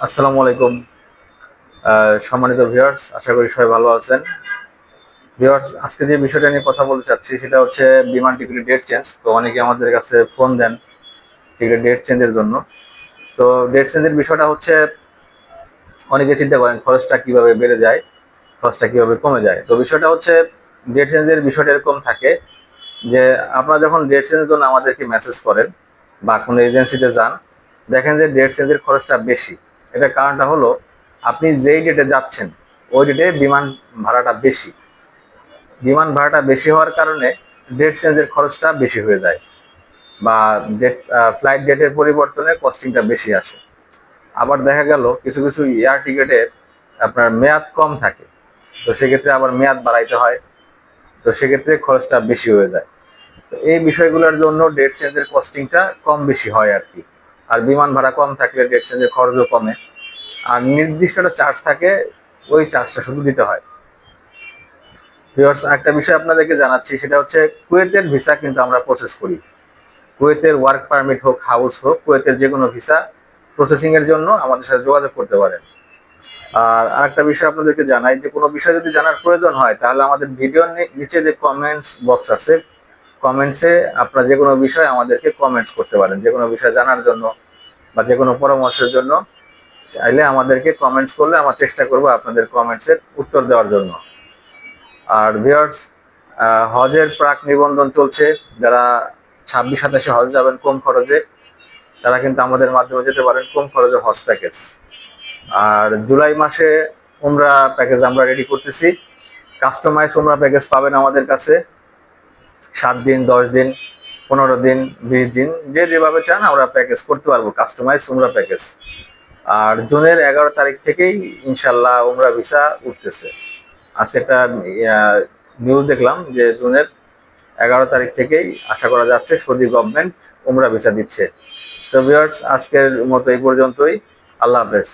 আসসালামু আলাইকুম। সম্মানিত ভিউয়ার্স, আশা করি সবাই ভালো আছেন। ভিউয়ার্স, আজকে যে বিষয়টা নিয়ে কথা বলতে চাচ্ছি সেটা হচ্ছে বিমান টিকিটের ডেট চেঞ্জ। তো অনেকে আমাদের কাছে ফোন দেন টিকিটের ডেট চেঞ্জের জন্য। তো ডেট চেঞ্জের বিষয়টা হচ্ছে অনেকে চিন্তা করেন খরচটা কিভাবে বেড়ে যায়, খরচটা কিভাবে কমে যায়। তো বিষয়টা হচ্ছে ডেট চেঞ্জের বিষয়টা এরকম থাকে যে আপনারা যখন ডেট চেঞ্জের জন্য আমাদেরকে মেসেজ করেন বা কোনো এজেন্সিতে যান, দেখেন যে ডেট চেঞ্জের খরচটা বেশি। এটার কারণটা হলো আপনি যেই ডেটে যাচ্ছেন ওই ডেটে বিমান ভাড়াটা বেশি। বিমান ভাড়াটা বেশি হওয়ার কারণে ডেট চেঞ্জের খরচটা বেশি হয়ে যায়, বা ডেট ফ্লাইট ডেটের পরিবর্তনে কস্টিংটা বেশি আসে। আবার দেখা গেল কিছু কিছু এয়ার টিকিটের আপনার মেয়াদ কম থাকে, তো সেক্ষেত্রে আবার মেয়াদ বাড়াইতে হয়, তো সেক্ষেত্রে খরচটা বেশি হয়ে যায়। তো এই বিষয়গুলোর জন্য ডেট চেঞ্জের কস্টিংটা কম বেশি হয় আর কি। আর বিমান ভাড়া কম থাকলে ডেট চেঞ্জের খরচও কমে। আর নির্দিষ্ট একটা চার্জ থাকে, ওই চার্জটা শুধু দিতে হয়। ভিউয়ার্স, একটা বিষয় আপনাদেরকে জানাচ্ছি, সেটা হচ্ছে কুয়েতের ভিসা কিন্তু আমরা প্রসেস করি। কুয়েতের ওয়ার্ক পারমিট হোক, হাউস হোক, কুয়েতের যে কোনো ভিসা প্রসেসিং এর জন্য আমাদের সাথে যোগাযোগ করতে পারেন। আর আরেকটা বিষয় আপনাদেরকে জানাই, যে কোনো বিষয় যদি জানার প্রয়োজন হয় তাহলে আমাদের ভিডিওর নিচে যে কমেন্টস বক্স আছে, কমেন্টসে আপনারা যে কোনো বিষয় আমাদেরকে কমেন্টস করতে পারেন। যে কোনো বিষয় জানার জন্য বা যে কোনো পরামর্শের জন্য চাইলে আমাদেরকে কমেন্টস করলে আমার চেষ্টা করব আপনাদের কমেন্টসের উত্তর দেওয়ার জন্য। আর ভিউয়ার্স, হজের প্রাক নিবন্ধন চলছে। যারা 26-27 হজ যাবেন কম খরচে, তারা কিন্তু আমাদের মাধ্যমে যেতে পারেন কম খরচে হজ প্যাকেজ। আর জুলাই মাসে উমরা প্যাকেজ আমরা রেডি করতেছি। কাস্টমাইজ উমরা প্যাকেজ পাবেন আমাদের কাছে। 7 দিন, 10 দিন, 15 দিন, 20 দিন, যে যেভাবে চান আমরা প্যাকেজ করতে পারবো, কাস্টমাইজ উমরা প্যাকেজ। আর জুনের 11 তারিখ থেকেই ইনশাল্লাহ উমরা ভিসা উঠতেছে। আজকে একটা নিউজ দেখলাম যে জুনের 11 তারিখ থেকেই আশা করা যাচ্ছে সৌদি গভর্নমেন্ট উমরা ভিসা দিচ্ছে। তো ভিউয়ার্স, আজকের মতো এই পর্যন্তই। আল্লাহ হাফেজ।